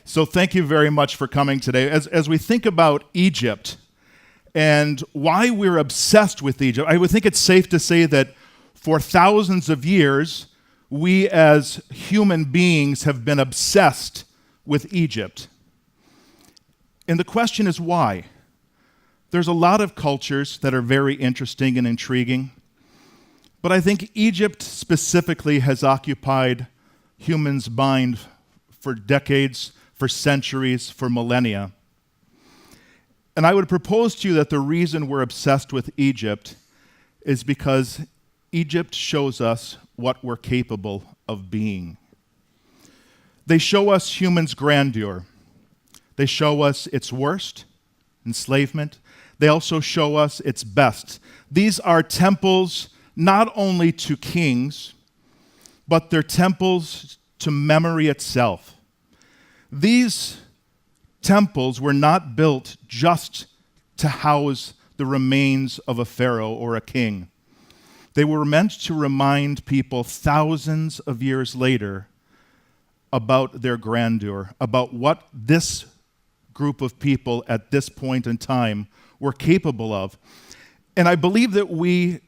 So thank you very much for coming today. As we think about Egypt and why we're obsessed with Egypt, I would think it's safe to say that for thousands of years, we as human beings have been obsessed with Egypt. And the question is why? There's a lot of cultures that are very interesting and intriguing, but I think Egypt specifically has occupied humans' mind for decades, for centuries, for millennia. And I would propose to you that the reason we're obsessed with Egypt is because Egypt shows us what we're capable of being. They show us humans' grandeur. They show us its worst, enslavement. They also show us its best. These are temples not only to kings, but they're temples to memory itself. These temples were not built just to house the remains of a pharaoh or a king. They were meant to remind people thousands of years later about their grandeur, about what this group of people at this point in time were capable of. And I believe that we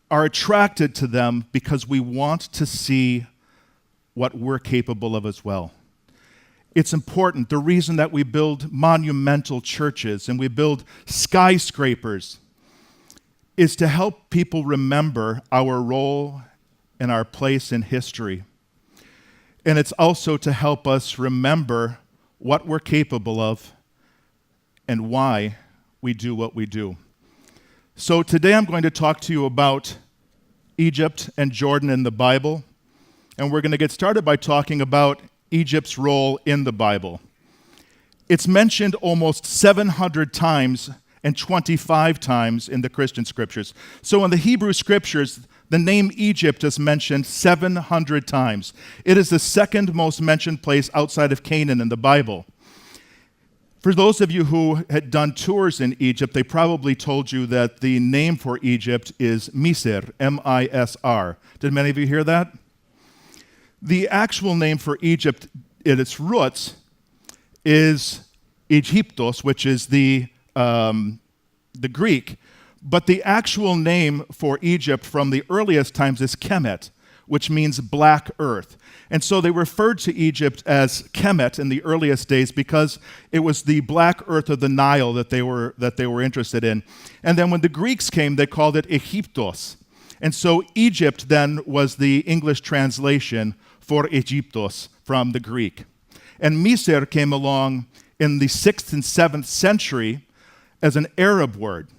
are attracted to them because we want to see what we're capable of as well. It's important. The reason that we build monumental churches and we build skyscrapers is to help people remember our role and our place in history. And it's also to help us remember what we're capable of and why we do what we do. So today I'm going to talk to you about Egypt and Jordan in the Bible. And we're going to get started by talking about Egypt's role in the Bible. It's mentioned almost 700 times and 25 times in the Christian scriptures. So in the Hebrew scriptures, the name Egypt is mentioned 700 times. It is the second most mentioned place outside of Canaan in the Bible. For those of you who had done tours in Egypt, they probably told you that the name for Egypt is Misr, M-I-S-R. Did many of you hear that? The actual name for Egypt at its roots is Egyptos, which is the Greek, but the actual name for Egypt from the earliest times is Kemet, which means black earth. And so they referred to Egypt as Kemet in the earliest days because it was the black earth of the Nile that they were interested in. And then when the Greeks came, they called it Egyptos. And so Egypt then was the English translation for Egyptos from the Greek. And Misr came along in the 6th and 7th century as an Arab word.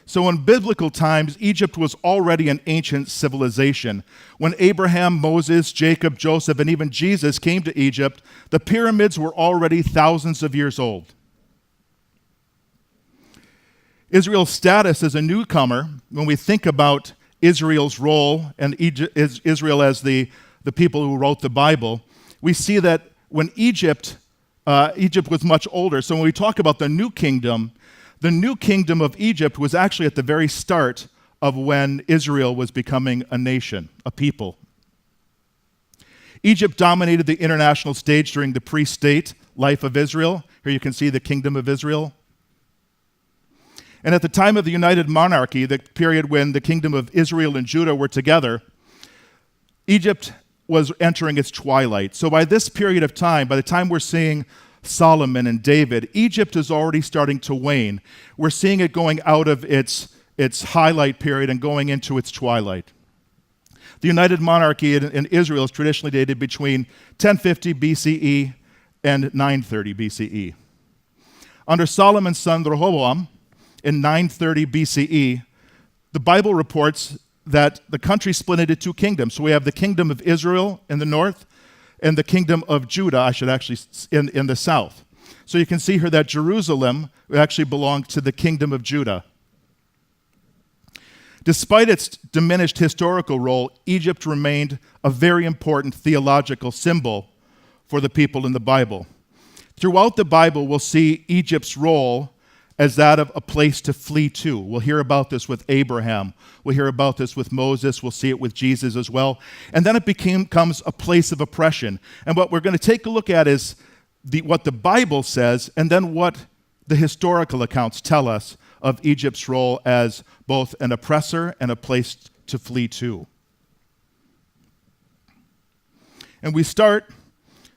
So in biblical times, Egypt was already an ancient civilization. When Abraham, Moses, Jacob, Joseph, and even Jesus came to Egypt, the pyramids were already thousands of years old. Israel's status as a newcomer, when we think about Israel's role and Israel as the people who wrote the Bible, we see that when Egypt was much older. So when we talk about the new kingdom of Egypt was actually at the very start of when Israel was becoming a nation, a people. Egypt dominated the international stage during the pre-state life of Israel. Here you can see the kingdom of Israel. And at the time of the United Monarchy, the period when the kingdom of Israel and Judah were together, Egypt was entering its twilight. So by this period of time, by the time we're seeing Solomon and David, Egypt is already starting to wane. We're seeing it going out of its highlight period and going into its twilight. The United Monarchy in Israel is traditionally dated between 1050 BCE and 930 BCE. Under Solomon's son Rehoboam, in 930 BCE, the Bible reports that the country split into two kingdoms. So we have the kingdom of Israel in the north and the kingdom of Judah, in the south. So you can see here that Jerusalem actually belonged to the kingdom of Judah. Despite its diminished historical role, Egypt remained a very important theological symbol for the people in the Bible. Throughout the Bible, we'll see Egypt's role as that of a place to flee to. We'll hear about this with Abraham. We'll hear about this with Moses. We'll see it with Jesus as well. And then it becomes a place of oppression. And what we're going to take a look at is what the Bible says, and then what the historical accounts tell us of Egypt's role as both an oppressor and a place to flee to. And we start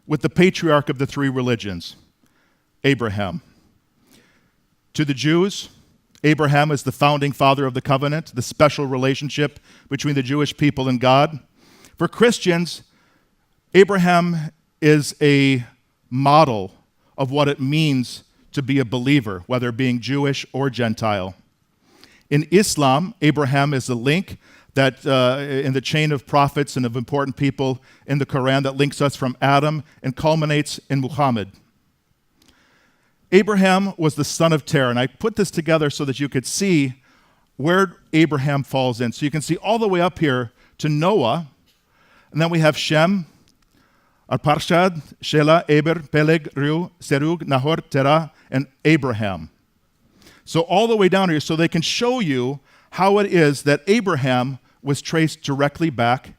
with the patriarch of the three religions, Abraham. To the Jews, Abraham is the founding father of the covenant, the special relationship between the Jewish people and God. For Christians, Abraham is a model of what it means to be a believer, whether being Jewish or Gentile. In Islam, Abraham is a link that in the chain of prophets and of important people in the Quran that links us from Adam and culminates in Muhammad. Abraham was the son of Terah, and I put this together so that you could see where Abraham falls in. So you can see all the way up here to Noah, and then we have Shem, Arpachshad, Shelah, Eber, Peleg, Reu, Serug, Nahor, Terah, and Abraham. So all the way down here, so they can show you how it is that Abraham was traced directly back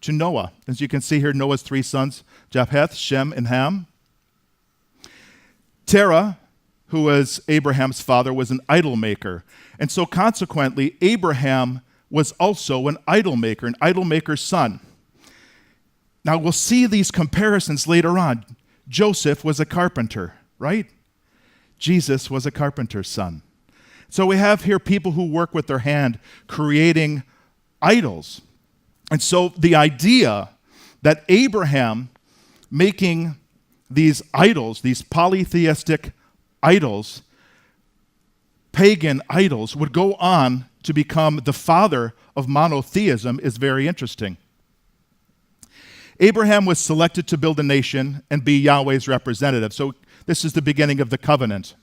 to Noah. As you can see here, Noah's three sons, Japheth, Shem, and Ham. Terah, who was Abraham's father, was an idol maker. And so consequently, Abraham was also an idol maker's son. Now we'll see these comparisons later on. Joseph was a carpenter, right? Jesus was a carpenter's son. So we have here people who work with their hand creating idols. And so the idea that Abraham making these idols, these polytheistic idols, pagan idols, would go on to become the father of monotheism is very interesting. Abraham was selected to build a nation and be Yahweh's representative. So this is the beginning of the covenant.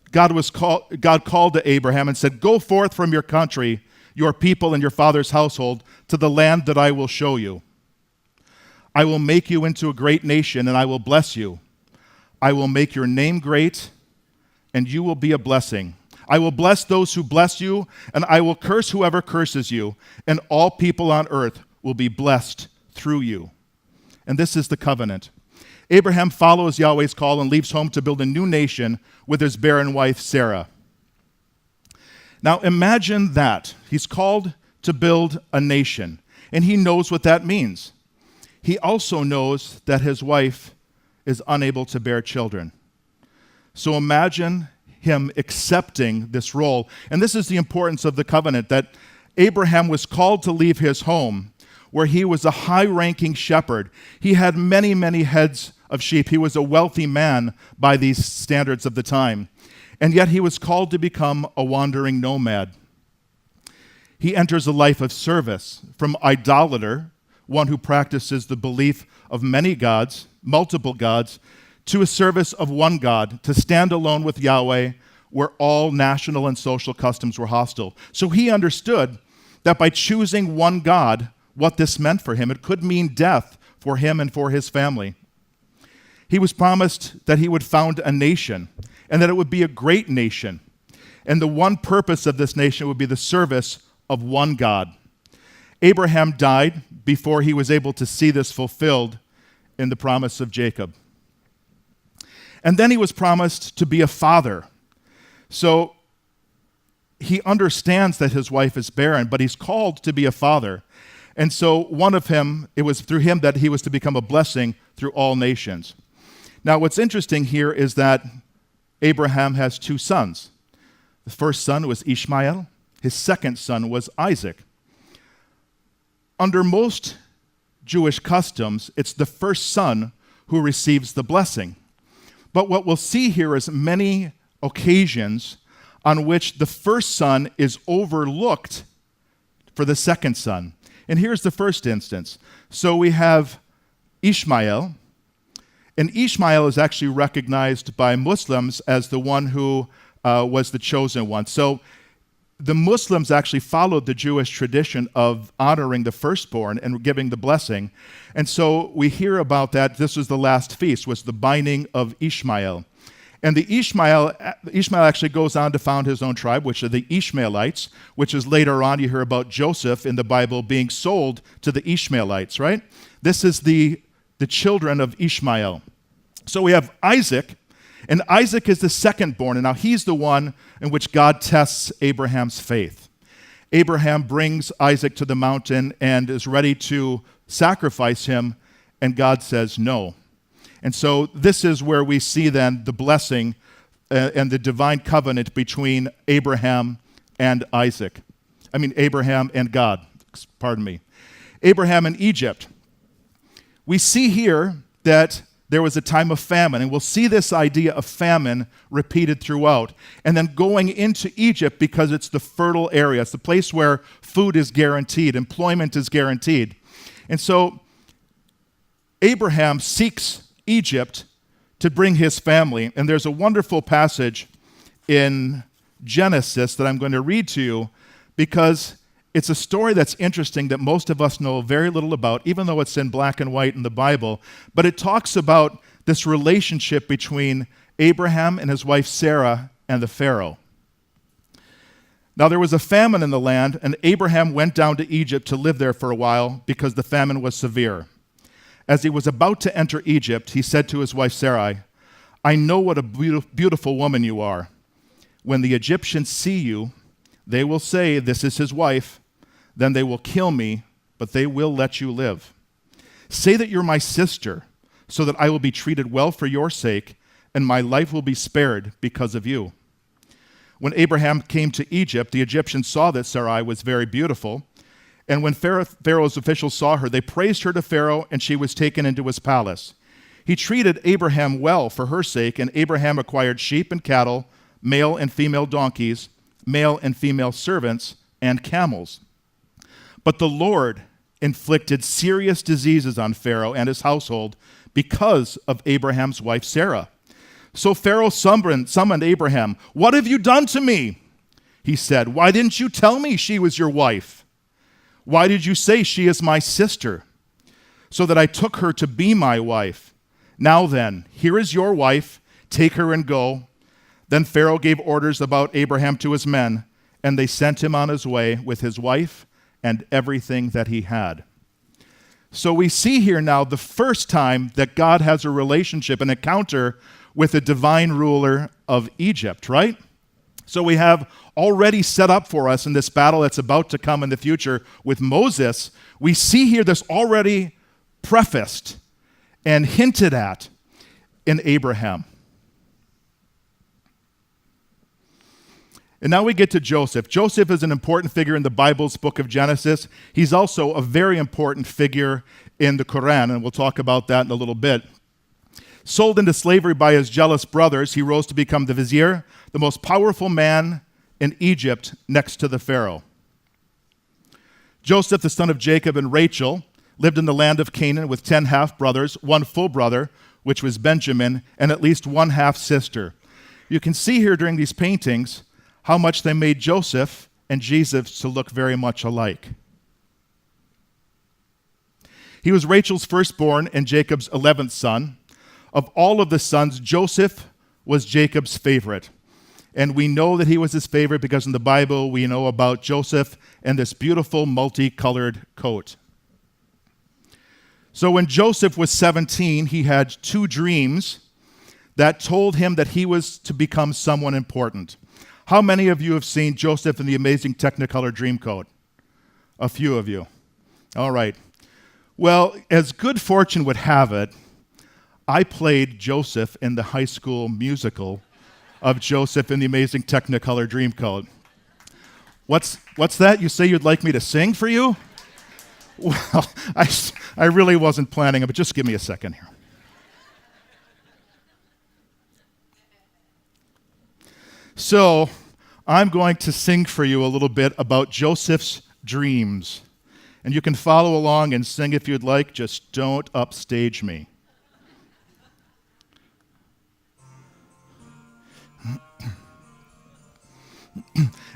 God called to Abraham and said, "Go forth from your country, your people, and your father's household to the land that I will show you. I will make you into a great nation, and I will bless you. I will make your name great, and you will be a blessing. I will bless those who bless you, and I will curse whoever curses you, and all people on earth will be blessed through you." And this is the covenant. Abraham follows Yahweh's call and leaves home to build a new nation with his barren wife, Sarah. Now imagine that. He's called to build a nation, and he knows what that means. He also knows that his wife is unable to bear children. So imagine him accepting this role. And this is the importance of the covenant, that Abraham was called to leave his home, where he was a high-ranking shepherd. He had many, many heads of sheep. He was a wealthy man by these standards of the time. And yet he was called to become a wandering nomad. He enters a life of service, from idolater, one who practices the belief of many gods, multiple gods, to a service of one God, to stand alone with Yahweh, where all national and social customs were hostile. So he understood that by choosing one God, what this meant for him. It could mean death for him and for his family. He was promised that he would found a nation, and that it would be a great nation. And the one purpose of this nation would be the service of one God. Abraham died before he was able to see this fulfilled in the promise of Jacob. And then he was promised to be a father. So he understands that his wife is barren, but he's called to be a father. And so it was through him that he was to become a blessing through all nations. Now what's interesting here is that Abraham has two sons. The first son was Ishmael. His second son was Isaac. Under most Jewish customs, it's the first son who receives the blessing. But what we'll see here is many occasions on which the first son is overlooked for the second son. And here's the first instance. So we have Ishmael, and Ishmael is actually recognized by Muslims as the one who was the chosen one. So the Muslims actually followed the Jewish tradition of honoring the firstborn and giving the blessing. And so we hear about that. This was the last feast, was the binding of Ishmael. And the Ishmael actually goes on to found his own tribe, which are the Ishmaelites, which is later on you hear about Joseph in the Bible being sold to the Ishmaelites, right? This is the children of Ishmael. So we have Isaac, and Isaac is the second born, and now he's the one in which God tests Abraham's faith. Abraham brings Isaac to the mountain and is ready to sacrifice him, and God says no. And so this is where we see then the blessing and the divine covenant between Abraham and Isaac. Abraham and God, pardon me. Abraham in Egypt. We see here that there was a time of famine, and we'll see this idea of famine repeated throughout. And then going into Egypt because it's the fertile area. It's the place where food is guaranteed, employment is guaranteed. And so Abraham seeks Egypt to bring his family. And there's a wonderful passage in Genesis that I'm going to read to you because it's a story that's interesting that most of us know very little about, even though it's in black and white in the Bible. But it talks about this relationship between Abraham and his wife Sarah and the Pharaoh. Now there was a famine in the land, and Abraham went down to Egypt to live there for a while because the famine was severe. As he was about to enter Egypt, he said to his wife Sarai, "I know what a beautiful woman you are. When the Egyptians see you, they will say, 'This is his wife.' Then they will kill me, but they will let you live. Say that you're my sister, so that I will be treated well for your sake, and my life will be spared because of you." When Abraham came to Egypt, the Egyptians saw that Sarai was very beautiful. And when Pharaoh's officials saw her, they praised her to Pharaoh, and she was taken into his palace. He treated Abraham well for her sake, and Abraham acquired sheep and cattle, male and female donkeys, male and female servants, and camels. But the Lord inflicted serious diseases on Pharaoh and his household because of Abraham's wife Sarah. So Pharaoh summoned Abraham. "What have you done to me?" he said. "Why didn't you tell me she was your wife? Why did you say she is my sister, so that I took her to be my wife? Now then, here is your wife. Take her and go." Then Pharaoh gave orders about Abraham to his men, and they sent him on his way with his wife and everything that he had. So we see here now the first time that God has a relationship, an encounter with a divine ruler of Egypt, right? So we have already set up for us in this battle that's about to come in the future with Moses. We see here this already prefaced and hinted at in Abraham. And now we get to Joseph. Joseph is an important figure in the Bible's book of Genesis. He's also a very important figure in the Quran, and we'll talk about that in a little bit. Sold into slavery by his jealous brothers, he rose to become the vizier, the most powerful man in Egypt next to the Pharaoh. Joseph, the son of Jacob and Rachel, lived in the land of Canaan with 10 half-brothers, one full brother, which was Benjamin, and at least one half-sister. You can see here during these paintings how much they made Joseph and Jesus to look very much alike. He was Rachel's firstborn and Jacob's 11th son. Of all of the sons, Joseph was Jacob's favorite. And we know that he was his favorite because in the Bible we know about Joseph and this beautiful multicolored coat. So when Joseph was 17, he had 2 dreams that told him that he was to become someone important. How many of you have seen Joseph in the Amazing Technicolor Dreamcoat? A few of you. All right. Well, as good fortune would have it, I played Joseph in the high school musical of Joseph in the Amazing Technicolor Dreamcoat. What's that? You say you'd like me to sing for you? Well, I really wasn't planning it, but just give me a second here. So, I'm going to sing for you a little bit about Joseph's dreams. And you can follow along and sing if you'd like, just don't upstage me.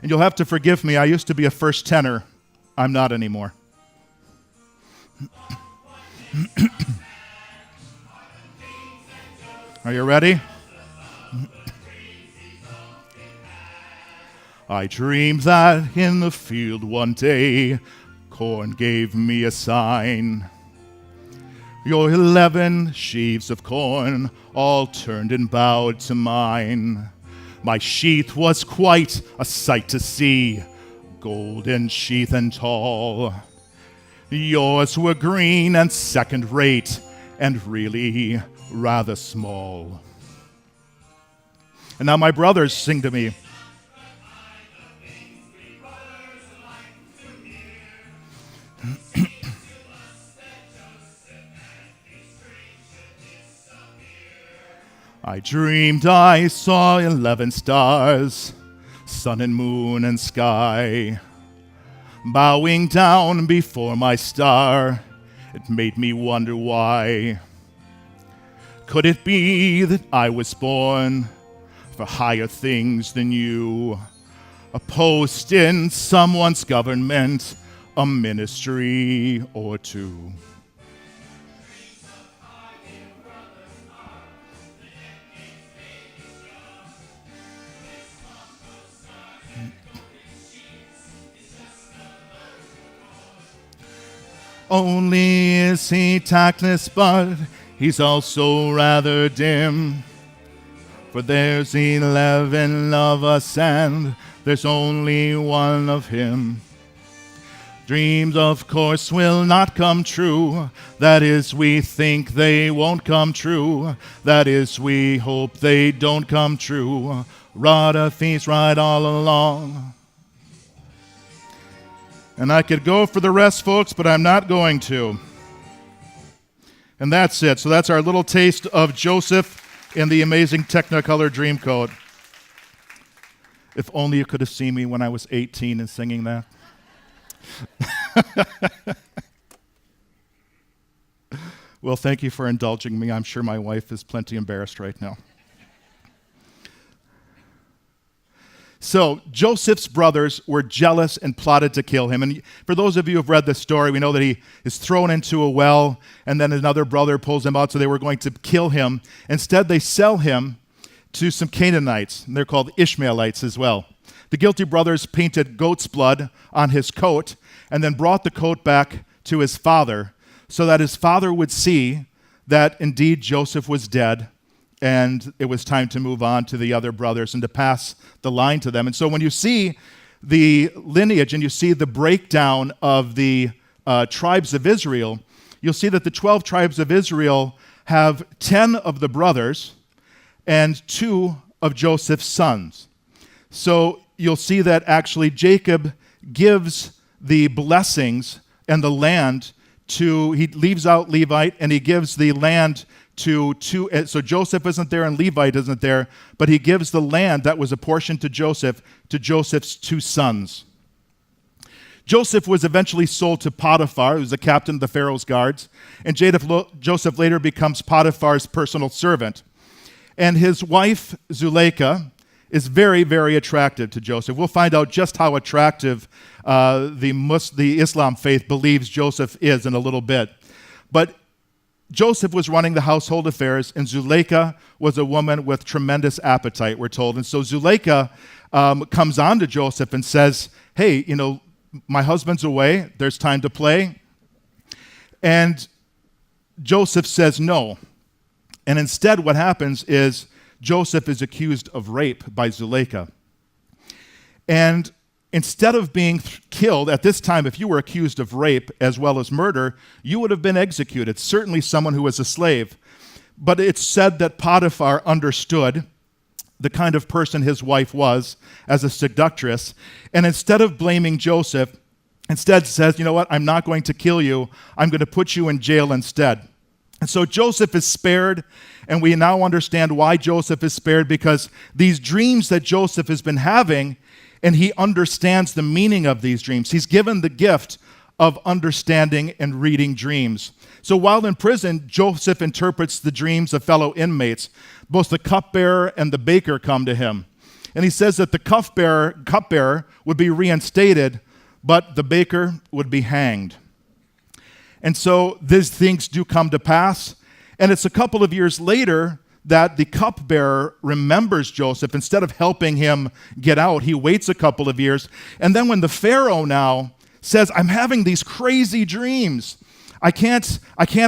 And you'll have to forgive me, I used to be a first tenor. I'm not anymore. Are you ready? I dreamed that in the field one day, corn gave me a sign. Your 11 sheaves of corn all turned and bowed to mine. My sheath was quite a sight to see, golden sheath and tall. Yours were green and second rate, and really rather small. And now my brothers sing to me. I dreamed I saw 11 stars, sun and moon and sky, bowing down before my star. It made me wonder why. Could it be that I was born for higher things than you? A post in someone's government, a ministry or two. Only is he tactless, but he's also rather dim. For there's 11 of us and there's only one of him. Dreams, of course, will not come true. That is, we think they won't come true. That is, we hope they don't come true. Rod a feast right all along. And I could go for the rest, folks, but I'm not going to. And that's it. So that's our little taste of Joseph in the amazing Technicolor Dreamcoat. If only you could have seen me when I was 18 and singing that. Well, thank you for indulging me. I'm sure my wife is plenty embarrassed right now. So Joseph's brothers were jealous and plotted to kill him. And for those of you who have read this story, we know that he is thrown into a well, and then another brother pulls him out, so they were going to kill him. Instead, they sell him to some Canaanites, and they're called Ishmaelites as well. The guilty brothers painted goat's blood on his coat and then brought the coat back to his father so that his father would see that indeed Joseph was dead and it was time to move on to the other brothers and to pass the line to them. And so when you see the lineage and you see the breakdown of the tribes of Israel, you'll see that the 12 tribes of Israel have 10 of the brothers and 2 of Joseph's sons. So you'll see that actually Jacob gives the blessings and the land to, he leaves out Levite and he gives the land to 2, so Joseph isn't there and Levite isn't there, but he gives the land that was apportioned to Joseph's 2 sons. Joseph was eventually sold to Potiphar, who was the captain of the Pharaoh's guards, and Joseph later becomes Potiphar's personal servant. And his wife, Zuleika, is very, very attractive to Joseph. We'll find out just how attractive the Islam faith believes Joseph is in a little bit. But Joseph was running the household affairs, and Zuleika was a woman with tremendous appetite, we're told. And so Zuleika comes on to Joseph and says, hey, my husband's away. There's time to play. And Joseph says no. And instead what happens is Joseph is accused of rape by Zuleika. And instead of being killed, at this time, if you were accused of rape as well as murder, you would have been executed, certainly someone who was a slave. But it's said that Potiphar understood the kind of person his wife was as a seductress, and instead of blaming Joseph, instead says, you know what, I'm not going to kill you, I'm going to put you in jail instead. And so Joseph is spared, and we now understand why Joseph is spared, because these dreams that Joseph has been having, and he understands the meaning of these dreams. He's given the gift of understanding and reading dreams. So while in prison, Joseph interprets the dreams of fellow inmates. Both the cupbearer and the baker come to him. And he says that the cupbearer would be reinstated, but the baker would be hanged. And so these things do come to pass. And it's a couple of years later that the cupbearer remembers Joseph. Instead of helping him get out, he waits a couple of years. And then when the Pharaoh now says, I'm having these crazy dreams, I can't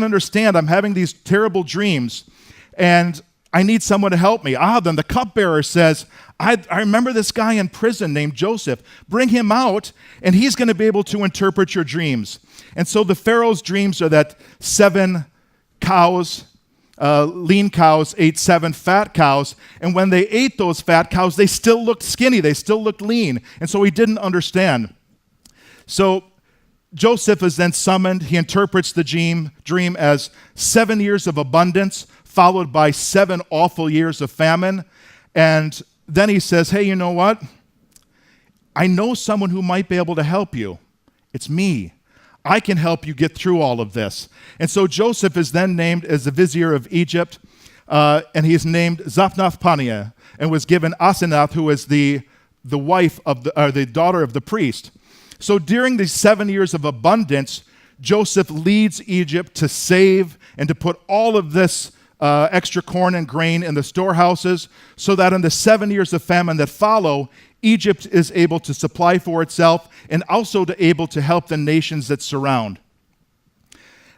understand, I'm having these terrible dreams, and I need someone to help me. Then the cupbearer says, I remember this guy in prison named Joseph. Bring him out, and he's going to be able to interpret your dreams. And so the Pharaoh's dreams are that 7 cows, lean cows, ate 7 fat cows, and when they ate those fat cows, they still looked skinny, they still looked lean, and so he didn't understand. So Joseph is then summoned. He interprets the dream as 7 years of abundance, followed by 7 awful years of famine. And then he says, hey, you know what? I know someone who might be able to help you. It's me. I can help you get through all of this. And so Joseph is then named as the vizier of Egypt, and he is named Zaphnath-Paneah, and was given Asenath, who is the wife of the daughter of the priest. So during these 7 years of abundance, Joseph leads Egypt to save and to put all of this extra corn and grain in the storehouses, so that in the 7 years of famine that follow, Egypt is able to supply for itself and also to able to help the nations that surround.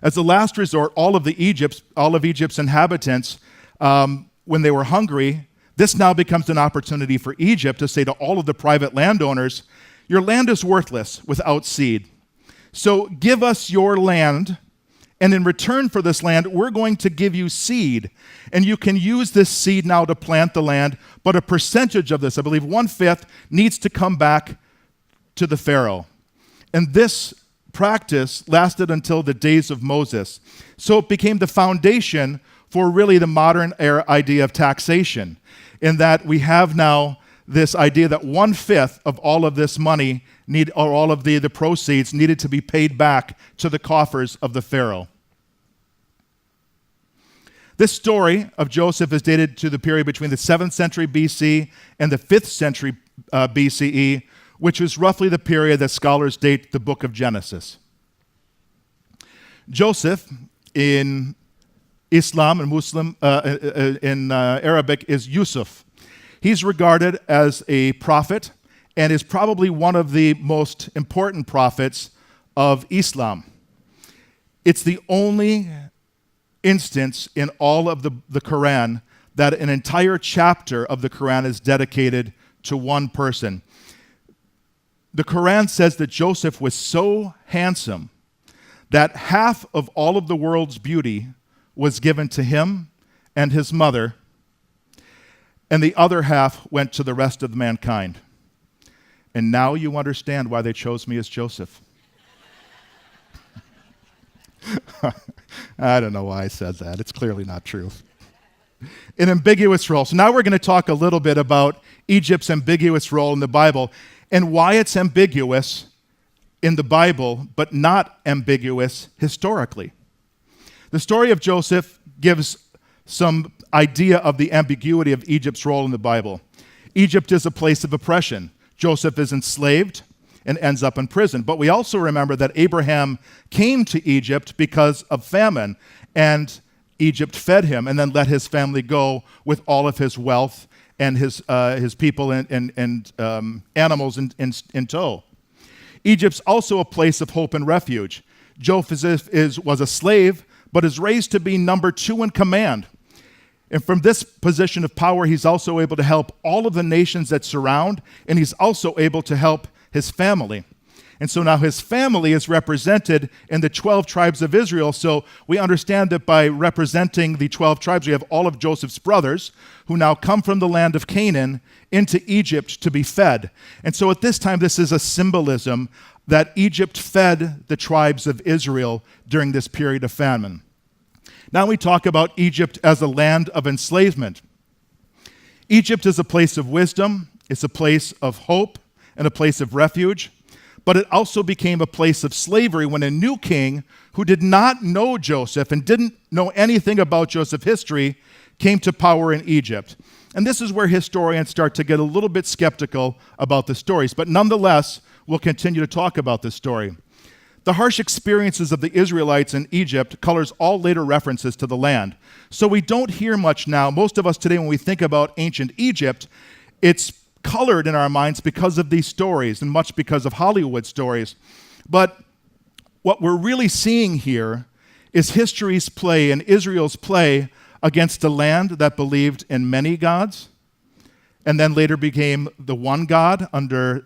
As a last resort, all of Egypt's inhabitants, when they were hungry, this now becomes an opportunity for Egypt to say to all of the private landowners, your land is worthless without seed. So give us your land, and in return for this land, we're going to give you seed. And you can use this seed now to plant the land, but a percentage of this, I believe 1/5, needs to come back to the Pharaoh. And this practice lasted until the days of Moses. So it became the foundation for really the modern era idea of taxation, in that we have now this idea that 1/5 of all of this money or all of the proceeds needed to be paid back to the coffers of the Pharaoh. This story of Joseph is dated to the period between the 7th century BC and the 5th century BCE, which is roughly the period that scholars date the book of Genesis. Joseph, in Islam and Muslim, in Arabic, is Yusuf. He's regarded as a prophet and is probably one of the most important prophets of Islam. It's the only instance in all of the Quran that an entire chapter of the Quran is dedicated to one person. The Quran says that Joseph was so handsome that half of all of the world's beauty was given to him and his mother, and the other half went to the rest of mankind. And now you understand why they chose me as Joseph. I don't know why I said that. It's clearly not true. An ambiguous role. So now we're going to talk a little bit about Egypt's ambiguous role in the Bible and why it's ambiguous in the Bible, but not ambiguous historically. The story of Joseph gives some idea of the ambiguity of Egypt's role in the Bible. Egypt is a place of oppression. Joseph is enslaved and ends up in prison. But we also remember that Abraham came to Egypt because of famine, and Egypt fed him and then let his family go with all of his wealth and his people and animals in tow. Egypt's also a place of hope and refuge. Joseph was a slave, but is raised to be number 2 in command. And from this position of power, he's also able to help all of the nations that surround, and he's also able to help his family. And so now his family is represented in the 12 tribes of Israel. So we understand that by representing the 12 tribes, we have all of Joseph's brothers who now come from the land of Canaan into Egypt to be fed. And so at this time, this is a symbolism that Egypt fed the tribes of Israel during this period of famine. Now we talk about Egypt as a land of enslavement. Egypt is a place of wisdom, it's a place of hope, and a place of refuge, but it also became a place of slavery when a new king who did not know Joseph and didn't know anything about Joseph's history came to power in Egypt. And this is where historians start to get a little bit skeptical about the stories. But nonetheless, we'll continue to talk about this story. The harsh experiences of the Israelites in Egypt colors all later references to the land. So we don't hear much now. Most of us today, when we think about ancient Egypt, it's colored in our minds because of these stories and much because of Hollywood stories. But what we're really seeing here is history's play and Israel's play against a land that believed in many gods and then later became the one God under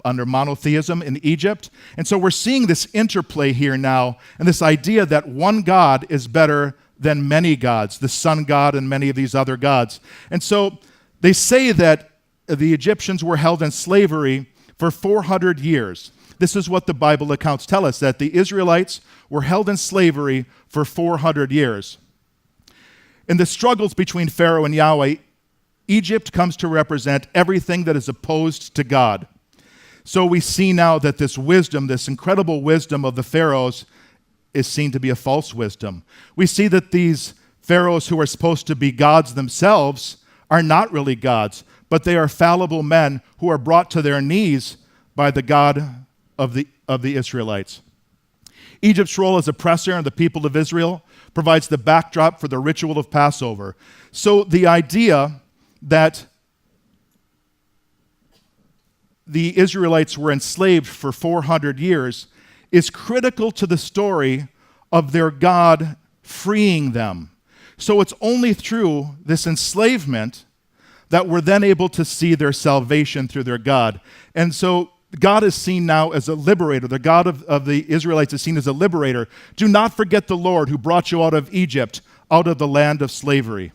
under monotheism in Egypt. And so we're seeing this interplay here now, and this idea that one God is better than many gods, the sun god and many of these other gods. And so they say that the Egyptians were held in slavery for 400 years. This is what the Bible accounts tell us, that the Israelites were held in slavery for 400 years. In the struggles between Pharaoh and Yahweh, Egypt comes to represent everything that is opposed to God. So we see now that this wisdom, this incredible wisdom of the pharaohs, is seen to be a false wisdom. We see that these pharaohs who are supposed to be gods themselves are not really gods, but they are fallible men who are brought to their knees by the God of the Israelites. Egypt's role as oppressor and the people of Israel provides the backdrop for the ritual of Passover. So the idea that the Israelites were enslaved for 400 years is critical to the story of their God freeing them. So it's only through this enslavement that we're then able to see their salvation through their God. And so God is seen now as a liberator. The God of the Israelites is seen as a liberator. Do not forget the Lord who brought you out of Egypt, out of the land of slavery.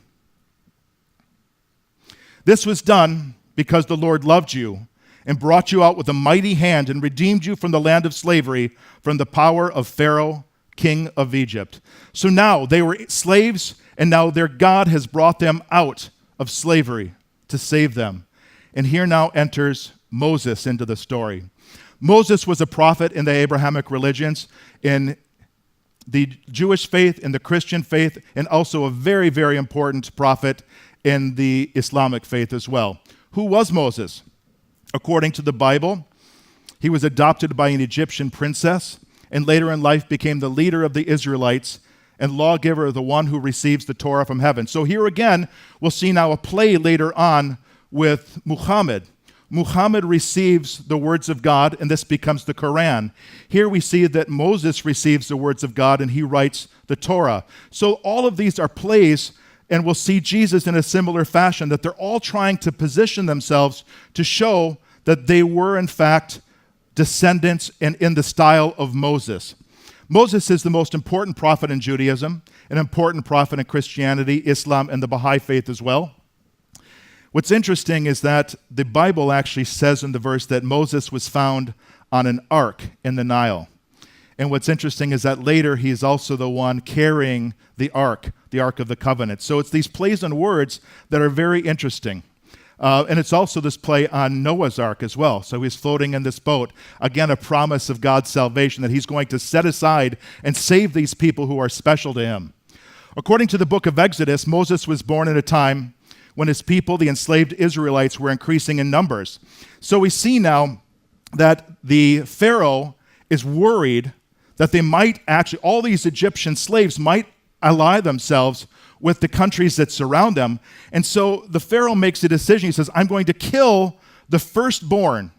This was done because the Lord loved you and brought you out with a mighty hand and redeemed you from the land of slavery, from the power of Pharaoh, king of Egypt. So now they were slaves, and now their God has brought them out of slavery to save them. And here now enters Moses into the story. Moses was a prophet in the Abrahamic religions, in the Jewish faith, in the Christian faith, and also a very, very important prophet in the Islamic faith as well. Who was Moses? According to the Bible, he was adopted by an Egyptian princess and later in life became the leader of the Israelites and lawgiver, the one who receives the Torah from heaven. So here again, we'll see now a play later on with Muhammad. Muhammad receives the words of God, and this becomes the Quran. Here we see that Moses receives the words of God, and he writes the Torah. So all of these are plays, and we'll see Jesus in a similar fashion, that they're all trying to position themselves to show that they were, in fact, descendants and in the style of Moses. Moses is the most important prophet in Judaism, an important prophet in Christianity, Islam, and the Baha'i faith as well. What's interesting is that the Bible actually says in the verse that Moses was found on an ark in the Nile. And what's interesting is that later he is also the one carrying the Ark of the Covenant. So it's these plays on words that are very interesting. And it's also this play on Noah's Ark as well. So he's floating in this boat. Again, a promise of God's salvation, that he's going to set aside and save these people who are special to him. According to the book of Exodus, Moses was born at a time when his people, the enslaved Israelites, were increasing in numbers. So we see now that the Pharaoh is worried that they might actually, all these Egyptian slaves might ally themselves with the countries that surround them. And so the Pharaoh makes a decision. He says, I'm going to kill the firstborn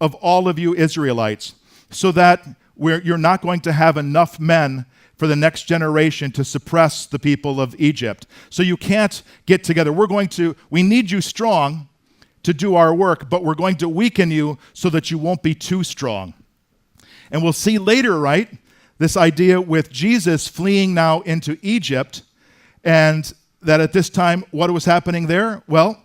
of all of you Israelites so that you're not going to have enough men for the next generation to suppress the people of Egypt. So you can't get together. We need you strong to do our work, but we're going to weaken you so that you won't be too strong. And we'll see later, right, this idea with Jesus fleeing now into Egypt, and that at this time, what was happening there? Well,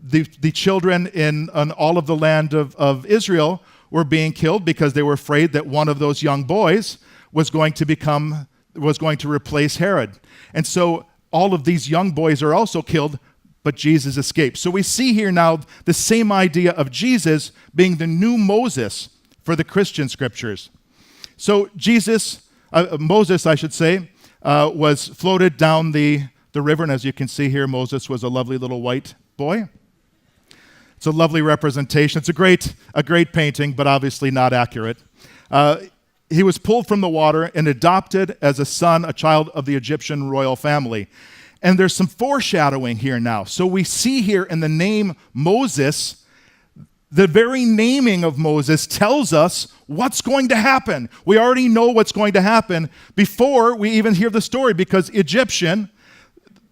the children in all of the land of Israel were being killed because they were afraid that one of those young boys was going to replace Herod. And so all of these young boys are also killed, but Jesus escapes. So we see here now the same idea of Jesus being the new Moses for the Christian scriptures. So Moses, was floated down the the river, and as you can see here, Moses was a lovely little white boy. It's a lovely representation. It's a great painting, but obviously not accurate. He was pulled from the water and adopted as a son, a child of the Egyptian royal family. And there's some foreshadowing here now. So we see here in the name Moses, the very naming of Moses tells us what's going to happen. We already know what's going to happen before we even hear the story, because Egyptian,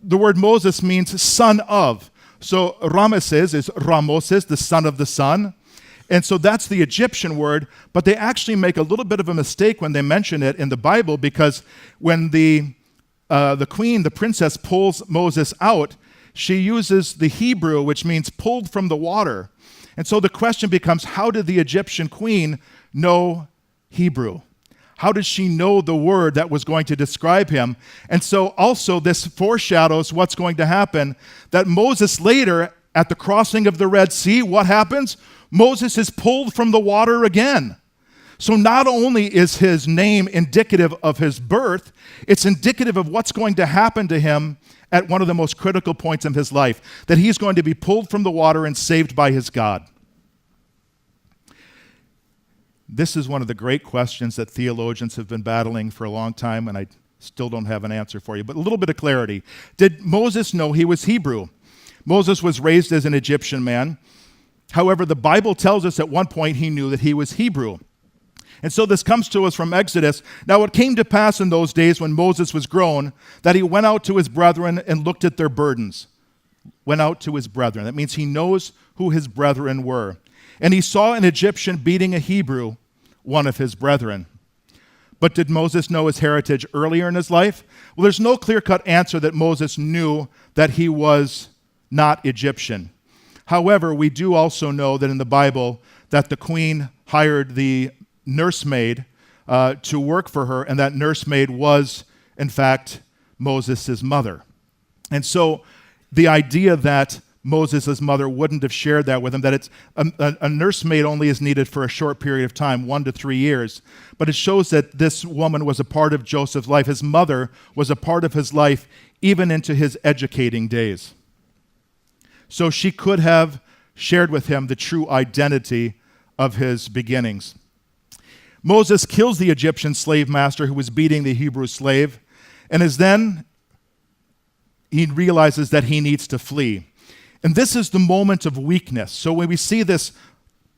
the word Moses means son of. So Ramesses is Ramoses, the son of the sun. And so that's the Egyptian word, but they actually make a little bit of a mistake when they mention it in the Bible, because when the queen, the princess, pulls Moses out, she uses the Hebrew, which means pulled from the water. And so the question becomes, how did the Egyptian queen know Hebrew? How did she know the word that was going to describe him? And so also this foreshadows what's going to happen, that Moses later, at the crossing of the Red Sea, what happens? Moses is pulled from the water again. So not only is his name indicative of his birth, it's indicative of what's going to happen to him at one of the most critical points in his life, that he's going to be pulled from the water and saved by his God. This is one of the great questions that theologians have been battling for a long time, and I still don't have an answer for you, but a little bit of clarity. Did Moses know he was Hebrew? Moses was raised as an Egyptian man. However, the Bible tells us at one point he knew that he was Hebrew. And so this comes to us from Exodus. Now it came to pass in those days when Moses was grown that he went out to his brethren and looked at their burdens. Went out to his brethren. That means he knows who his brethren were. And he saw an Egyptian beating a Hebrew, one of his brethren. But did Moses know his heritage earlier in his life? Well, there's no clear-cut answer that Moses knew that he was not Egyptian. However, we do also know that in the Bible that the queen hired the nursemaid to work for her, and that nursemaid was, in fact, Moses' mother. And so the idea that Moses' mother wouldn't have shared that with him, that it's a nursemaid only is needed for a short period of time, 1 to 3 years. But it shows that this woman was a part of Joseph's life. His mother was a part of his life even into his educating days. So she could have shared with him the true identity of his beginnings. Moses kills the Egyptian slave master who was beating the Hebrew slave, and he realizes that he needs to flee. And this is the moment of weakness. So when we see this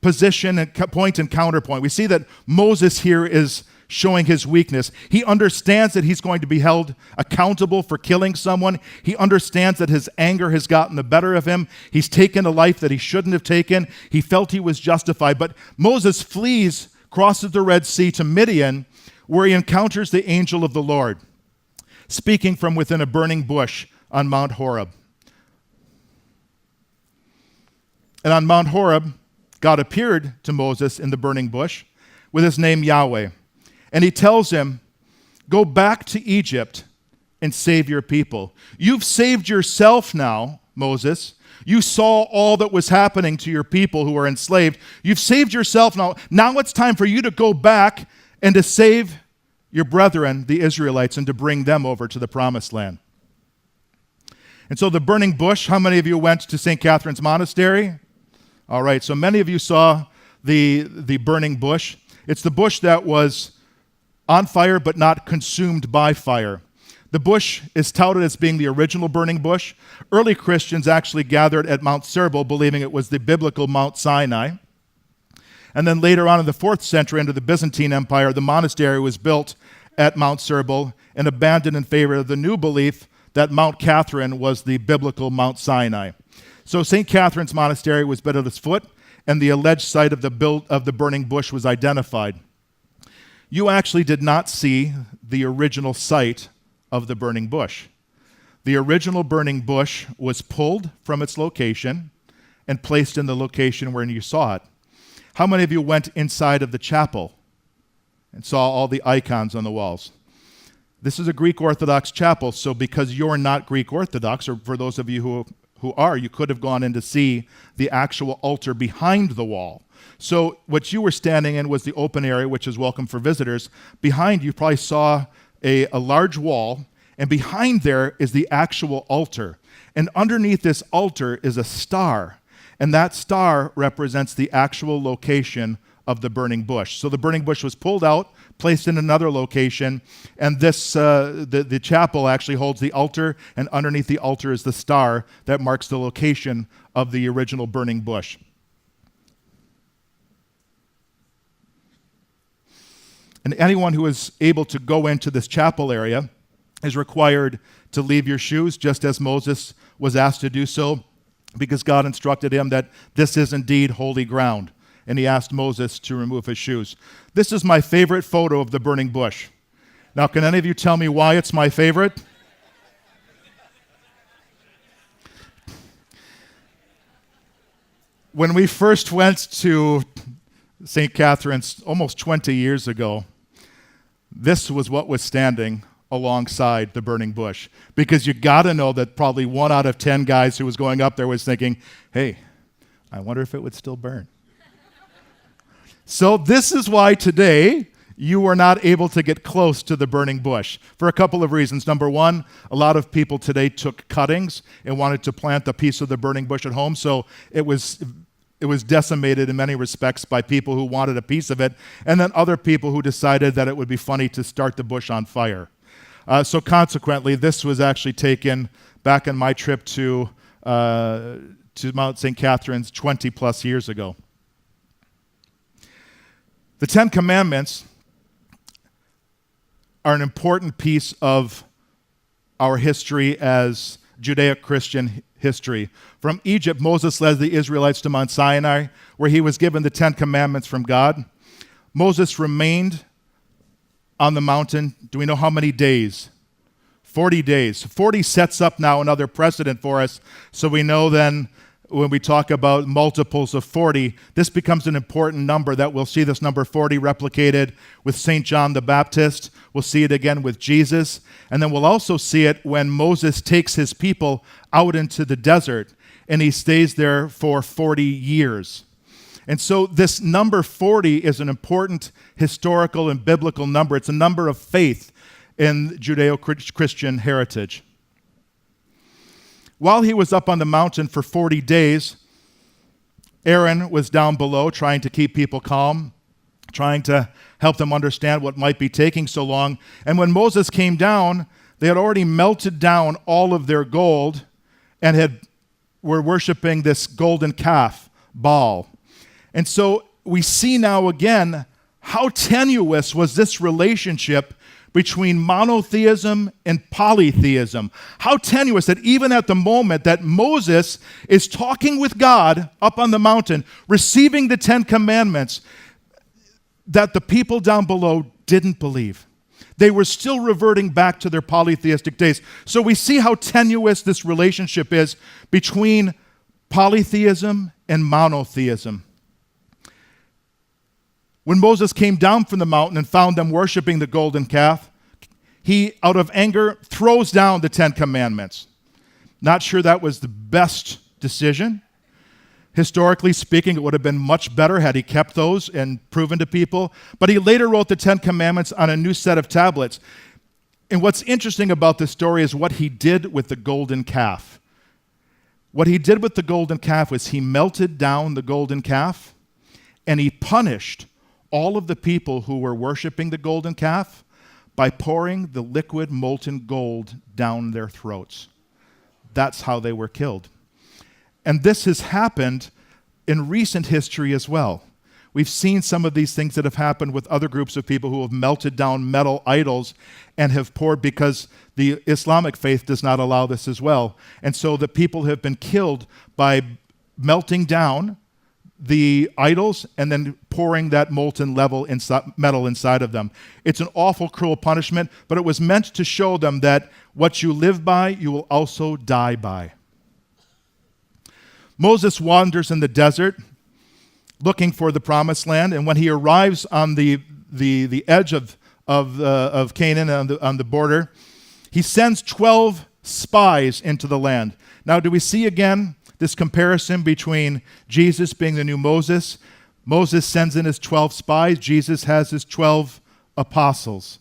position and point and counterpoint, we see that Moses here is showing his weakness. He understands that he's going to be held accountable for killing someone. He understands that his anger has gotten the better of him. He's taken a life that he shouldn't have taken. He felt he was justified. But Moses flees, crosses the Red Sea to Midian, where he encounters the angel of the Lord, speaking from within a burning bush on Mount Horeb. And on Mount Horeb, God appeared to Moses in the burning bush with his name Yahweh. And he tells him, go back to Egypt and save your people. You've saved yourself now, Moses. You saw all that was happening to your people who were enslaved. You've saved yourself now. Now it's time for you to go back and to save your brethren, the Israelites, and to bring them over to the promised land. And so the burning bush, how many of you went to St. Catherine's Monastery? All right, so many of you saw the burning bush. It's the bush that was on fire but not consumed by fire. The bush is touted as being the original burning bush. Early Christians actually gathered at Mount Serbal, believing it was the biblical Mount Sinai. And then later on in the 4th century, under the Byzantine Empire, the monastery was built at Mount Serbal and abandoned in favor of the new belief that Mount Catherine was the biblical Mount Sinai. So St. Catherine's Monastery was built at its foot, and the alleged site of the burning bush was identified. You actually did not see the original site of the burning bush. The original burning bush was pulled from its location and placed in the location where you saw it. How many of you went inside of the chapel and saw all the icons on the walls? This is a Greek Orthodox chapel, so because you're not Greek Orthodox, or for those of you who are, you could have gone in to see the actual altar behind the wall. So what you were standing in was the open area, which is welcome for visitors. Behind you probably saw a large wall, And behind there is the actual altar. And underneath this altar is a star. And that star represents the actual location of the burning bush. So the burning bush was pulled out, placed in another location, and this the chapel actually holds the altar, and underneath the altar is the star that marks the location of the original burning bush. And anyone who is able to go into this chapel area is required to leave your shoes, just as Moses was asked to do so, because God instructed him that this is indeed holy ground. And he asked Moses to remove his shoes. This is my favorite photo of the burning bush. Now, can any of you tell me why it's my favorite? When we first went to St. Catherine's almost 20 years ago, this was what was standing alongside the burning bush. Because you got to know that probably 1 out of 10 guys who was going up there was thinking, hey, I wonder if it would still burn. So this is why today you were not able to get close to the burning bush for a couple of reasons. Number one, a lot of people today took cuttings and wanted to plant a piece of the burning bush at home, so it was decimated in many respects by people who wanted a piece of it, and then other people who decided that it would be funny to start the bush on fire. So consequently, this was actually taken back in my trip to Mount St. Catherine's 20 plus years ago. The Ten Commandments are an important piece of our history as Judeo-Christian history. From Egypt, Moses led the Israelites to Mount Sinai, where he was given the Ten Commandments from God. Moses remained on the mountain. Do we know how many days? 40 days. 40 sets up now another precedent for us, so we know then when we talk about multiples of 40, this becomes an important number that we'll see this number 40 replicated with St. John the Baptist. We'll see it again with Jesus. And then we'll also see it when Moses takes his people out into the desert and he stays there for 40 years. And so this number 40 is an important historical and biblical number. It's a number of faith in Judeo-Christian heritage. While he was up on the mountain for 40 days, Aaron was down below trying to keep people calm, trying to help them understand what might be taking so long. And when Moses came down, they had already melted down all of their gold and were worshiping this golden calf, Baal. And so we see now again how tenuous was this relationship between monotheism and polytheism. How tenuous that even at the moment that Moses is talking with God up on the mountain, receiving the Ten Commandments, that the people down below didn't believe. They were still reverting back to their polytheistic days. So we see how tenuous this relationship is between polytheism and monotheism. When Moses came down from the mountain and found them worshiping the golden calf, he, out of anger, throws down the Ten Commandments. Not sure that was the best decision. Historically speaking, it would have been much better had he kept those and proven to people. But he later wrote the Ten Commandments on a new set of tablets. And what's interesting about this story is what he did with the golden calf. What he did with the golden calf was he melted down the golden calf and he punished all of the people who were worshiping the golden calf by pouring the liquid molten gold down their throats. That's how they were killed. And this has happened in recent history as well. We've seen some of these things that have happened with other groups of people who have melted down metal idols and have poured, because the Islamic faith does not allow this as well. And so the people have been killed by melting down the idols and then pouring that molten metal inside of them. It's an awful, cruel punishment, but it was meant to show them that what you live by, you will also die by. Moses wanders in the desert looking for the promised land, and when he arrives on the edge of Canaan on the border, he sends 12 spies into the land. Now, do we see again this comparison between Jesus being the new Moses? Moses sends in his 12 spies. Jesus has his 12 apostles.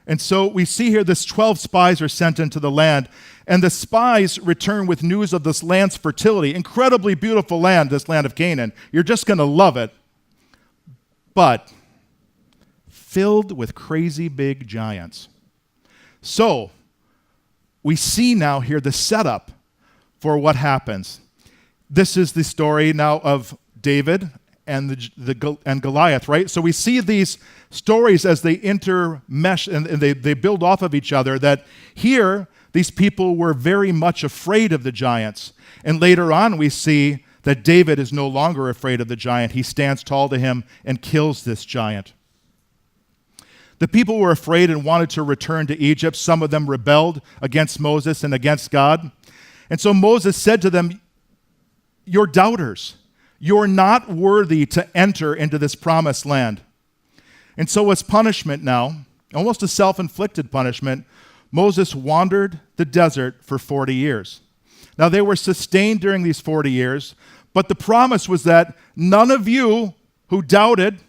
And so we see here this 12 spies are sent into the land, and the spies return with news of this land's fertility. Incredibly beautiful land, this land of Canaan. You're just going to love it. But filled with crazy big giants. So we see now here the setup for what happens. This is the story now of David and and Goliath, right? So we see these stories as they intermesh and they build off of each other, that here these people were very much afraid of the giants. And later on we see that David is no longer afraid of the giant. He stands tall to him and kills this giant. The people were afraid and wanted to return to Egypt. Some of them rebelled against Moses and against God. And so Moses said to them, "You're doubters. You're not worthy to enter into this promised land." And so as punishment now, almost a self-inflicted punishment, Moses wandered the desert for 40 years. Now they were sustained during these 40 years, but the promise was that none of you who doubted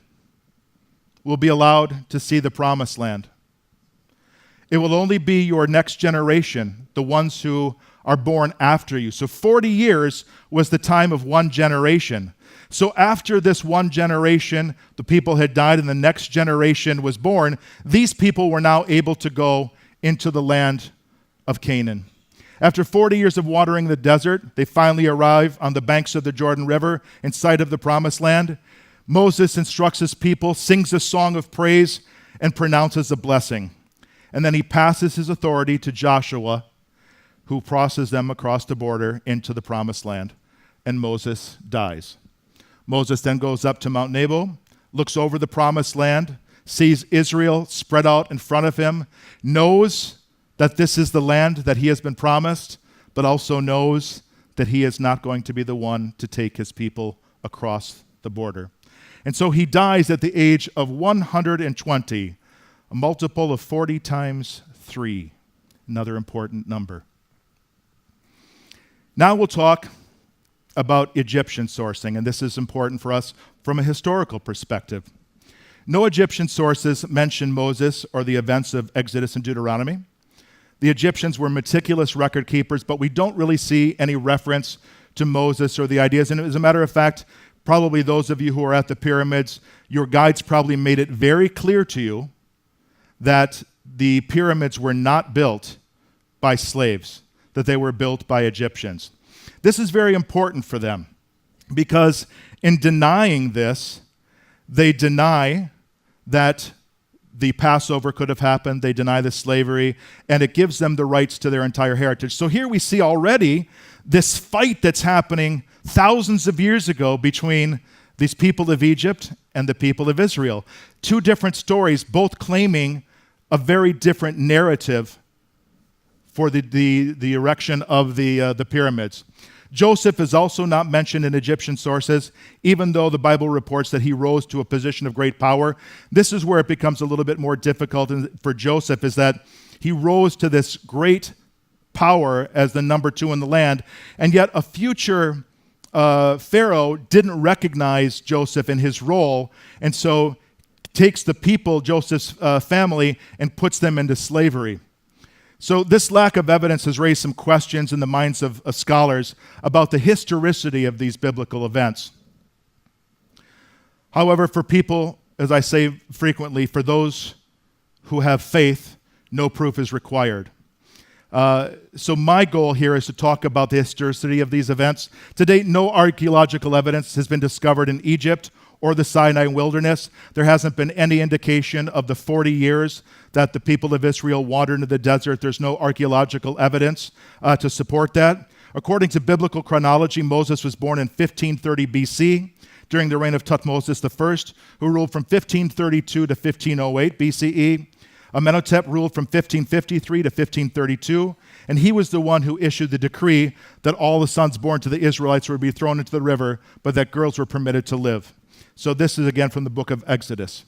will be allowed to see the promised land. It will only be your next generation, the ones who are born after you. So 40 years was the time of one generation. So after this one generation, the people had died and the next generation was born, these people were now able to go into the land of Canaan. After 40 years of wandering the desert, they finally arrive on the banks of the Jordan River in sight of the promised land. Moses instructs his people, sings a song of praise, and pronounces a blessing. And then he passes his authority to Joshua, who crosses them across the border into the promised land. And Moses dies. Moses then goes up to Mount Nebo, looks over the promised land, sees Israel spread out in front of him, knows that this is the land that he has been promised, but also knows that he is not going to be the one to take his people across the border. And so he dies at the age of 120, a multiple of 40 times 3, another important number. Now we'll talk about Egyptian sourcing, and this is important for us from a historical perspective. No Egyptian sources mention Moses or the events of Exodus and Deuteronomy. The Egyptians were meticulous record keepers, but we don't really see any reference to Moses or the ideas. And as a matter of fact, probably those of you who are at the pyramids, your guides probably made it very clear to you that the pyramids were not built by slaves, that they were built by Egyptians. This is very important for them because in denying this, they deny that the Passover could have happened, they deny the slavery, and it gives them the rights to their entire heritage. So here we see already this fight that's happening thousands of years ago between these people of Egypt and the people of Israel. Two different stories, both claiming a very different narrative for the erection of the pyramids. Joseph is also not mentioned in Egyptian sources, even though the Bible reports that he rose to a position of great power. This is where it becomes a little bit more difficult for Joseph, is that he rose to this great power as the number 2 in the land, and yet a future Pharaoh didn't recognize Joseph in his role, and so takes the people, Joseph's family, and puts them into slavery. So this lack of evidence has raised some questions in the minds of scholars about the historicity of these biblical events. However, for people, as I say frequently, for those who have faith, no proof is required. So my goal here is to talk about the historicity of these events. To date, no archaeological evidence has been discovered in Egypt or the Sinai wilderness. There hasn't been any indication of the 40 years that the people of Israel wandered into the desert. There's no archaeological evidence to support that. According to biblical chronology, Moses was born in 1530 BC during the reign of Thutmose I, who ruled from 1532 to 1508 BCE. Amenhotep ruled from 1553 to 1532, and he was the one who issued the decree that all the sons born to the Israelites would be thrown into the river, but that girls were permitted to live. So this is again from the book of Exodus.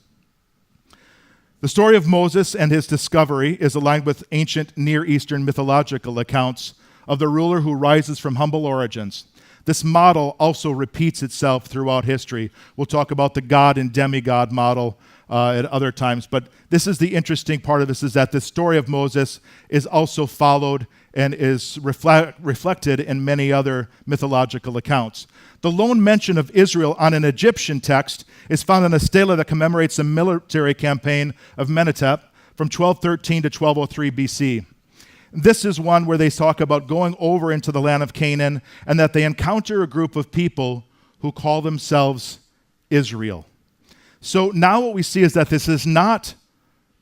The story of Moses and his discovery is aligned with ancient Near Eastern mythological accounts of the ruler who rises from humble origins. This model also repeats itself throughout history. We'll talk about the God and demigod model at other times. But this is the interesting part of this, is that the story of Moses is also followed and is reflected in many other mythological accounts. The lone mention of Israel on an Egyptian text is found in a stela that commemorates the military campaign of Menetep from 1213 to 1203 BC. This is one where they talk about going over into the land of Canaan and that they encounter a group of people who call themselves Israel. So now what we see is that this is not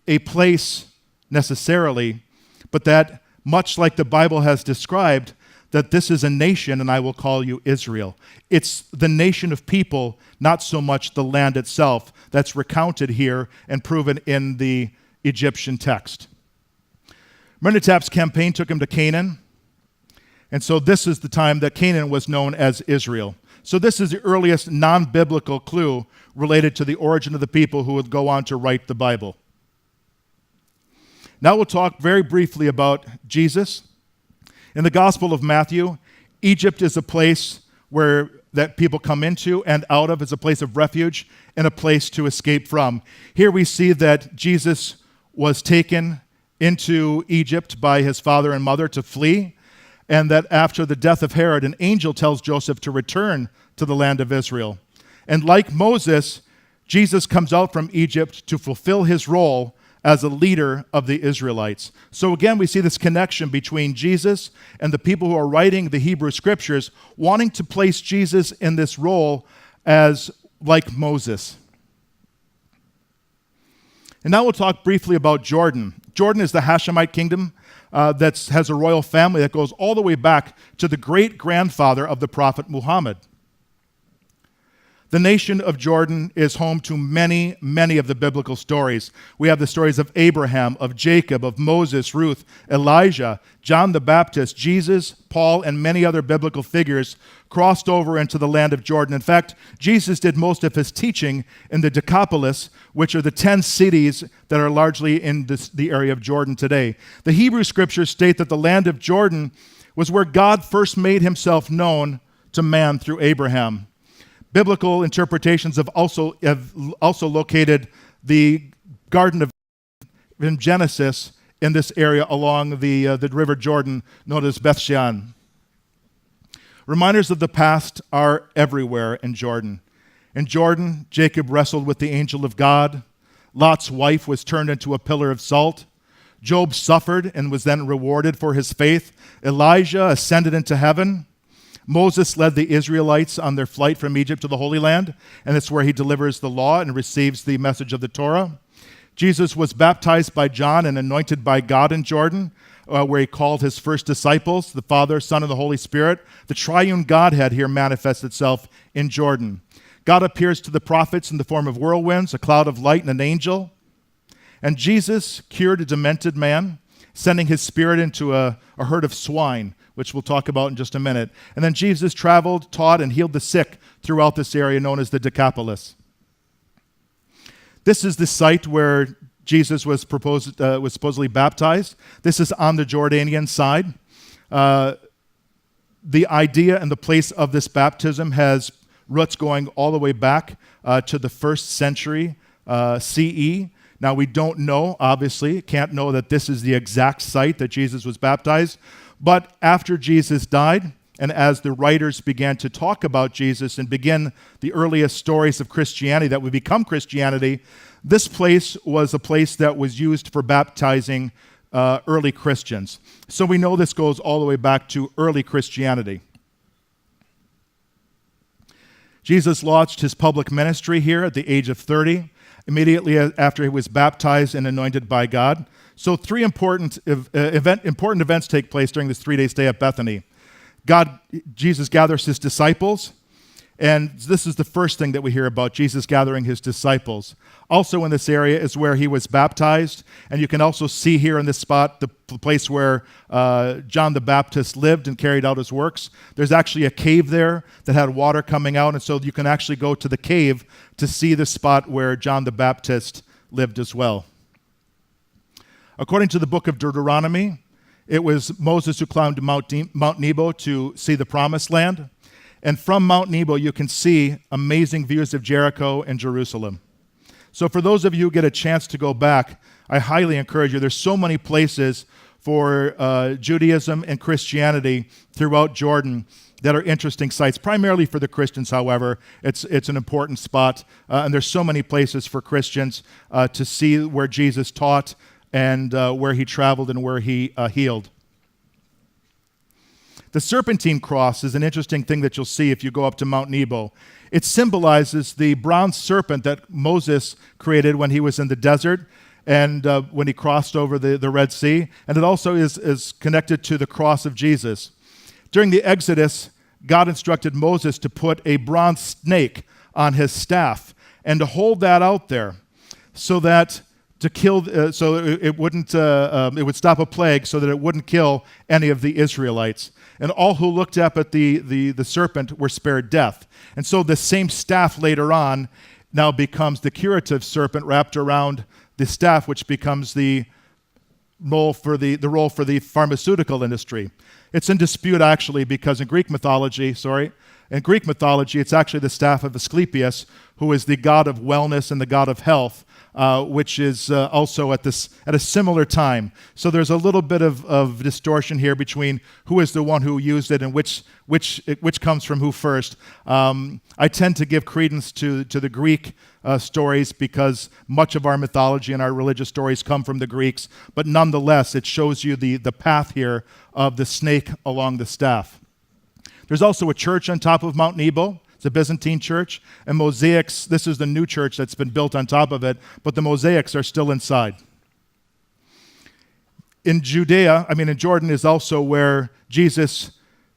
a place necessarily, but that much like the Bible has described, that this is a nation and I will call you Israel. It's the nation of people, not so much the land itself, that's recounted here and proven in the Egyptian text. Menetep's campaign took him to Canaan, and so this is the time that Canaan was known as Israel. So this is the earliest non-biblical clue related to the origin of the people who would go on to write the Bible. Now we'll talk very briefly about Jesus. In the Gospel of Matthew, Egypt is a place where that people come into and out of. It's a place of refuge and a place to escape from. Here we see that Jesus was taken into Egypt by his father and mother to flee, and that after the death of Herod, an angel tells Joseph to return to the land of Israel. And like Moses, Jesus comes out from Egypt to fulfill his role as a leader of the Israelites. So again, we see this connection between Jesus and the people who are writing the Hebrew Scriptures, wanting to place Jesus in this role as like Moses. And now we'll talk briefly about Jordan. Jordan is the Hashemite kingdom that has a royal family that goes all the way back to the great-grandfather of the prophet Muhammad. The nation of Jordan is home to many, many of the biblical stories. We have the stories of Abraham, of Jacob, of Moses, Ruth, Elijah, John the Baptist, Jesus, Paul, and many other biblical figures crossed over into the land of Jordan. In fact, Jesus did most of his teaching in the Decapolis, which are the 10 cities that are largely in the area of Jordan today. The Hebrew Scriptures state that the land of Jordan was where God first made himself known to man through Abraham. Biblical interpretations have also located the Garden of in Genesis in this area along the River Jordan, known as Beth Shean. Reminders of the past are everywhere in Jordan. In Jordan, Jacob wrestled with the angel of God. Lot's wife was turned into a pillar of salt. Job suffered and was then rewarded for his faith. Elijah ascended into heaven. Moses led the Israelites on their flight from Egypt to the Holy Land, and it's where he delivers the law and receives the message of the Torah. Jesus was baptized by John and anointed by God in Jordan, where he called his first disciples, the Father, Son, and the Holy Spirit. The triune Godhead here manifests itself in Jordan. God appears to the prophets in the form of whirlwinds, a cloud of light, and an angel. And Jesus cured a demented man, sending his spirit into a herd of swine, which we'll talk about in just a minute. And then Jesus traveled, taught, and healed the sick throughout this area known as the Decapolis. This is the site where Jesus was supposedly baptized. This is on the Jordanian side. The idea and the place of this baptism has roots going all the way back to the 1st century CE. Now, we don't know, obviously, can't know that this is the exact site that Jesus was baptized. But after Jesus died, and as the writers began to talk about Jesus and begin the earliest stories of Christianity that would become Christianity, this place was a place that was used for baptizing early Christians. So we know this goes all the way back to early Christianity. Jesus launched his public ministry here at the age of 30, immediately after he was baptized and anointed by God. So 3 important events take place during this 3-day stay at Bethany. Jesus gathers his disciples, and this is the first thing that we hear about, Jesus gathering his disciples. Also in this area is where he was baptized, and you can also see here in this spot the place where John the Baptist lived and carried out his works. There's actually a cave there that had water coming out, and so you can actually go to the cave to see the spot where John the Baptist lived as well. According to the book of Deuteronomy, it was Moses who climbed Mount Nebo to see the promised land. And from Mount Nebo, you can see amazing views of Jericho and Jerusalem. So for those of you who get a chance to go back, I highly encourage you. There's so many places for Judaism and Christianity throughout Jordan that are interesting sites. Primarily for the Christians, however, it's an important spot. And there's so many places for Christians to see where Jesus taught and where he traveled and where he healed. The Serpentine Cross is an interesting thing that you'll see if you go up to Mount Nebo. It symbolizes the bronze serpent that Moses created when he was in the desert and when he crossed over the Red Sea. And it also is connected to the cross of Jesus. During the Exodus, God instructed Moses to put a bronze snake on his staff and to hold that out there so that it would stop a plague so that it wouldn't kill any of the Israelites. And all who looked up at the serpent were spared death. And so the same staff later on now becomes the curative serpent wrapped around the staff, which becomes the role for the pharmaceutical industry. It's in dispute actually because in Greek mythology, it's actually the staff of Asclepius, who is the god of wellness and the god of health, which is also at a similar time. So there's a little bit of distortion here between who is the one who used it and which comes from who first. I tend to give credence to the Greek stories because much of our mythology and our religious stories come from the Greeks, but nonetheless it shows you the path here of the snake along the staff. There's also a church on top of Mount Nebo. It's a Byzantine church, and mosaics, this is the new church that's been built on top of it, but the mosaics are still inside. In Jordan is also where Jesus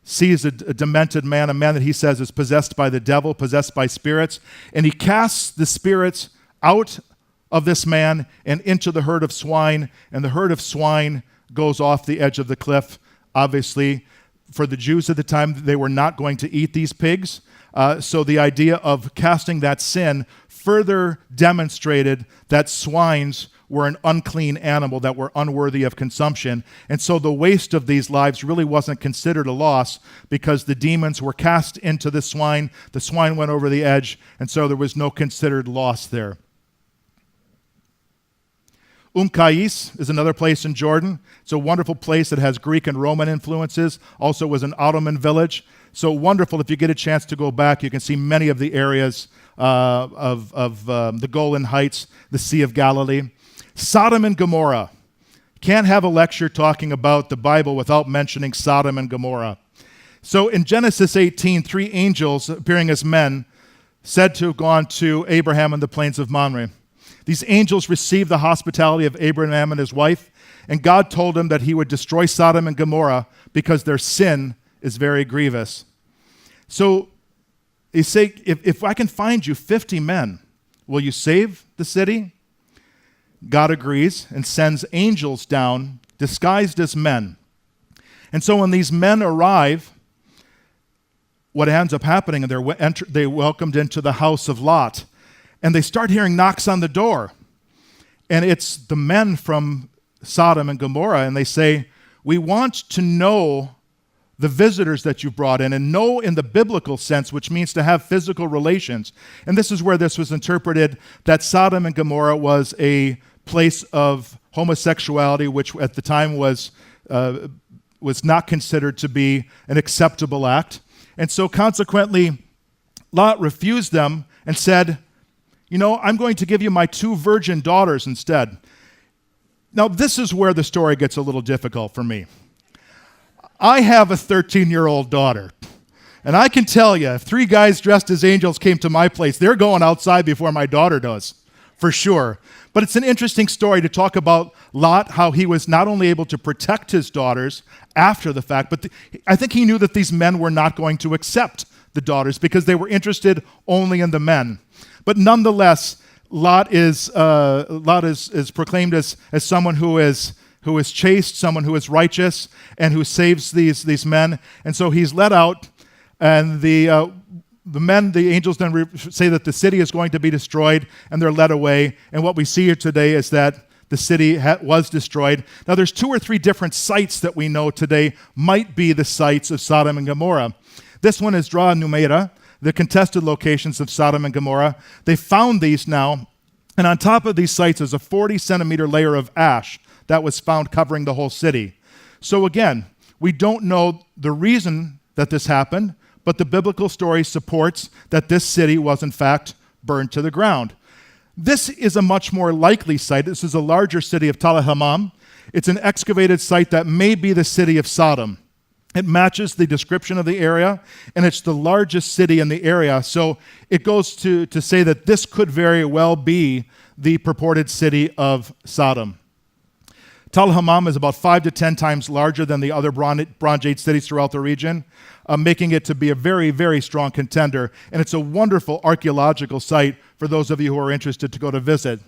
sees a demented man, a man that he says is possessed by the devil, possessed by spirits, and he casts the spirits out of this man and into the herd of swine, and the herd of swine goes off the edge of the cliff. Obviously, for the Jews at the time, they were not going to eat these pigs. So the idea of casting that sin further demonstrated that swines were an unclean animal that were unworthy of consumption. And so the waste of these lives really wasn't considered a loss because the demons were cast into the swine went over the edge, and so there was no considered loss there. Qais is another place in Jordan. It's a wonderful place that has Greek and Roman influences. Also was an Ottoman village. So wonderful. If you get a chance to go back, you can see many of the areas of the Golan Heights, the Sea of Galilee. Sodom and Gomorrah. Can't have a lecture talking about the Bible without mentioning Sodom and Gomorrah. So in Genesis 18, 3 angels appearing as men said to have gone to Abraham in the plains of Mamre. These angels received the hospitality of Abraham and his wife, and God told him that he would destroy Sodom and Gomorrah because their sin is very grievous. So they say, if I can find you 50 men, will you save the city? God agrees and sends angels down disguised as men. And so when these men arrive, what ends up happening, they're welcomed into the house of Lot. And they start hearing knocks on the door. And it's the men from Sodom and Gomorrah, and they say, we want to know the visitors that you brought in, and know in the biblical sense, which means to have physical relations. And this is where this was interpreted, that Sodom and Gomorrah was a place of homosexuality, which at the time was not considered to be an acceptable act. And so consequently, Lot refused them and said, I'm going to give you my 2 virgin daughters instead. Now, this is where the story gets a little difficult for me. I have a 13-year-old daughter, and I can tell you, if 3 guys dressed as angels came to my place, they're going outside before my daughter does, for sure. But it's an interesting story to talk about Lot, how he was not only able to protect his daughters after the fact, but I think he knew that these men were not going to accept the daughters because they were interested only in the men. But nonetheless, Lot is proclaimed as someone who is chaste, someone who is righteous, and who saves these men. And so he's let out, and the angels then say that the city is going to be destroyed, and they're led away. And what we see here today is that the city was destroyed. Now, there's 2 or 3 different sites that we know today might be the sites of Sodom and Gomorrah. This one is Dra Numeira, the contested locations of Sodom and Gomorrah. They found these now And on top of these sites is a 40-centimeter layer of ash that was found covering the whole city. So again, we don't know the reason that this happened, but the biblical story supports that this city was in fact burned to the ground. This is a much more likely site. This is a larger city of Talahamam. It's an excavated site that may be the city of Sodom. It matches the description of the area, and it's the largest city in the area. So it goes to say that this could very well be the purported city of Sodom. Tal-Hammam is about 5 to 10 times larger than the other Bronze Age cities throughout the region, making it to be a very, very strong contender. And it's a wonderful archaeological site for those of you who are interested to go to visit.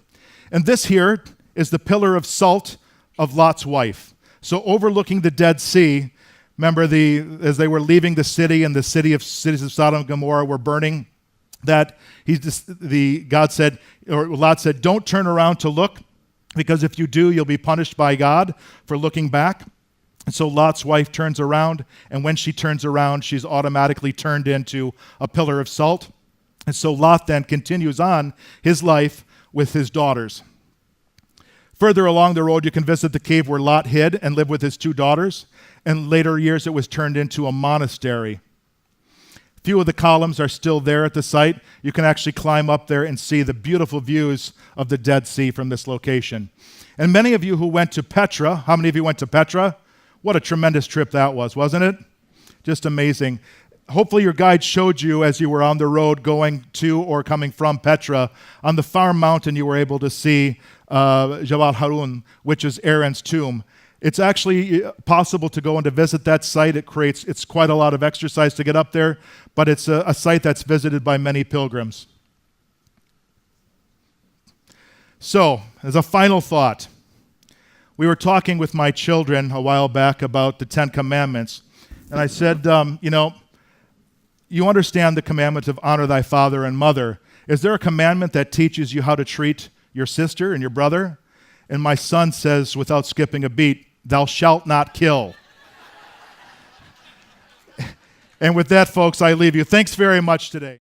And this here is the pillar of salt of Lot's wife. So overlooking the Dead Sea, remember as they were leaving the city and the cities of Sodom and Gomorrah were burning, that Lot said, don't turn around to look, because if you do, you'll be punished by God for looking back. And so Lot's wife turns around, and when she turns around, she's automatically turned into a pillar of salt. And so Lot then continues on his life with his daughters. Further along the road, you can visit the cave where Lot hid and lived with his 2 daughters. In later years, it was turned into a monastery. A few of the columns are still there at the site. You can actually climb up there and see the beautiful views of the Dead Sea from this location. And many of you who went to Petra, how many of you went to Petra? What a tremendous trip that was, wasn't it? Just amazing. Hopefully your guide showed you as you were on the road going to or coming from Petra. On the far mountain, you were able to see Jabal Harun, which is Aaron's tomb. It's actually possible to go and to visit that site. It's quite a lot of exercise to get up there, but it's a site that's visited by many pilgrims. So, as a final thought, we were talking with my children a while back about the 10 Commandments, and I said, you understand the commandment of honor thy father and mother. Is there a commandment that teaches you how to treat your sister and your brother? And my son says, without skipping a beat, thou shalt not kill. And with that, folks, I leave you. Thanks very much today.